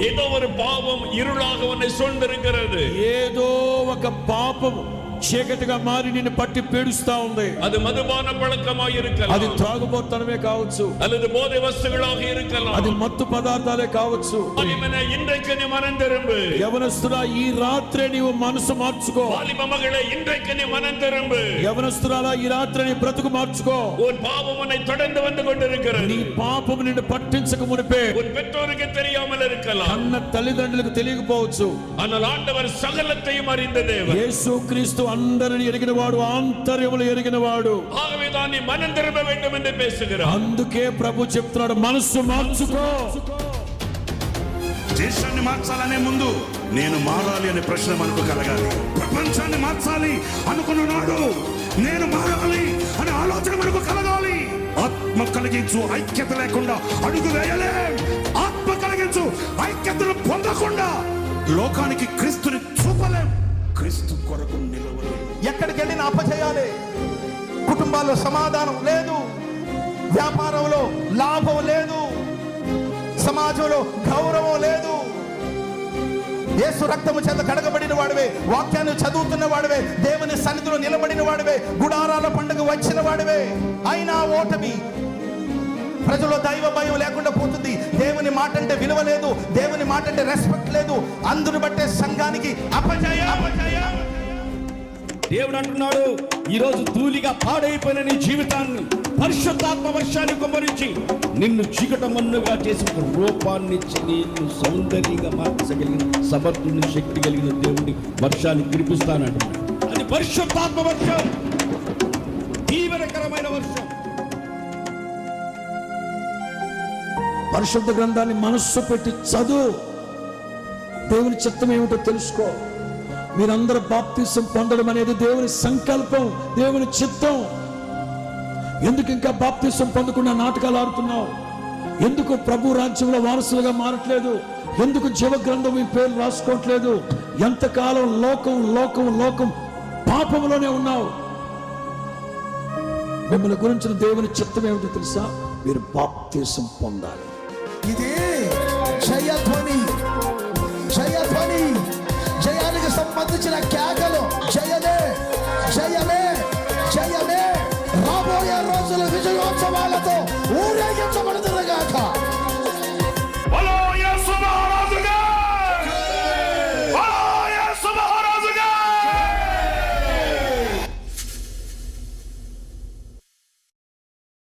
ஏதோ ஒரு பாவம் இருளாக உன்னை சூழ்ந்திருக்கிறது. ఏదో ఒక పాపము చీకటిగా మారి నిన్ను పట్టి పీడిస్తా ఉంది. அது మధుపాన పழக்கமாக இருக்கலாம், అది త్రాగుబోతనమే కావచ్చు, அல்லது போதை వస్తువులాగా இருக்கலாம், అది మత్తు పదార్థాలే కావచ్చు. இன்றைக்கு நீ மனம் திரும்பு. యవనస్తుడా, ఈ రాత్రే నీవు మనసు మార్చుకో. వాలిబ మగళే, இன்றைக்கு நீ மனம் திரும்பு. యవనస్తురాలా, ఈ రాత్రి నీ బ్రతుకు మార్చుకో. உன் பாவம் உன்னை தொடர்ந்து வந்து கொண்டிருக்கிறது. నీ పాపము నిన్ను పట్టించక మునిపే உன் பெற்றோருக்கு தெரியாமல் இருக்கலாம், అన్న తల్లిదండ్రులకు తెలియకపోవచ్చు. ஆனால் ఆண்டவர் సకలத்தையும் அறிந்த தேவன். యేసుక్రీస్తు అందరిని ఎరిగిన వాడు, ఆంతర్యములు ఎరిగిన వాడు. ஆகவே தான் நீ மனம் திரும்ப வேண்டும் என்று பேசுகிறார். అందుకే ప్రభు చెప్తున్నాడు, మనస్సు మార్చుకో. దేశాన్ని మార్చాలనే ముందు నేను మారాలి అనే ప్రశ్న మనకు కలగాలి. ప్రపంచాన్ని మార్చాలి అనుకున్నాడు, నేను మారాలి అనే ఆలోచన మనకు కలగాలి. ఆత్మ కలిగించు ఐక్యత లేకుండా అడుగు వేయలేం. ఆత్మ కలిగించు ఐక్యతను పొందకుండా లోకానికి క్రీస్తుని చూపలేం. క్రీస్తు కొరకు నిలవలేం. ఎక్కడికి వెళ్ళినా అపజయాలే. కుటుంబాల్లో సమాధానం లేదు, వ్యాపారంలో లాభం లేదు, సమాజంలో గౌరవం లేదు. యేసు రక్తము చేత కడగబడిన వాడివే, వాక్యాన్ని చదువుతున్న వాడివే, దేవుని సన్నిధిలో నిలబడిన వాడివే, గుడారాల పండుగ వచ్చిన వాడివే, అయినా ఓటమి. ప్రజల్లో దైవ భయం లేకుండా పోతుంది. దేవుని మాట అంటే విలువ లేదు, దేవుని మాట అంటే రెస్పెక్ట్ లేదు. అందును బట్టే సంఘానికి అపజయం. దేవుడు అంటున్నాడు, ఈరోజు ధూళిగా పాడైపోయిన నీ జీవితాన్ని పరిశుద్ధాత్మ వర్షాన్ని కుమ్మరించి నిన్ను చీకటమన్నుగా చేసి ఒక రూపాన్ని ఇచ్చి నిన్ను సౌందర్యంగా మార్చగలిగిన సమర్థుని, శక్తి కలిగిన దేవుడి వర్షాన్ని కురిపిస్తానంటున్నాడు. అది పరిశుద్ధాత్మ వర్షం, తీవ్రకరమైన వర్షం. పరిశుద్ధ గ్రంథాన్ని మనస్సు పెట్టి చదువు. దేవుని చిత్తం ఏమిటో తెలుసుకో. మీరందరూ బాప్తిసం పొందడం అనేది దేవుని సంకల్పం, దేవుని చిత్తం. ఎందుకు ఇంకా బాప్తిసం పొందకుండా నాటకాలు ఆడుతున్నావు? ఎందుకు ప్రభు రాజ్యంలో వారసులుగా మారట్లేదు? ఎందుకు జీవ గ్రంథం ఈ పేరు రాసుకోవట్లేదు? ఎంతకాలం లోకం లోకం లోకం పాపంలోనే ఉన్నావు? మిమ్మల్ని గురించిన దేవుని చిత్తం ఏమిటో తెలుసా? మీరు బాప్తిసం పొందాలి. ఇది జయధ్వని, జయధ్వని, జయానికి సంబంధించిన కేకలు. జయమే, జయమే, జయమే. రాబోయే రోజుల విజయోత్సవాలతో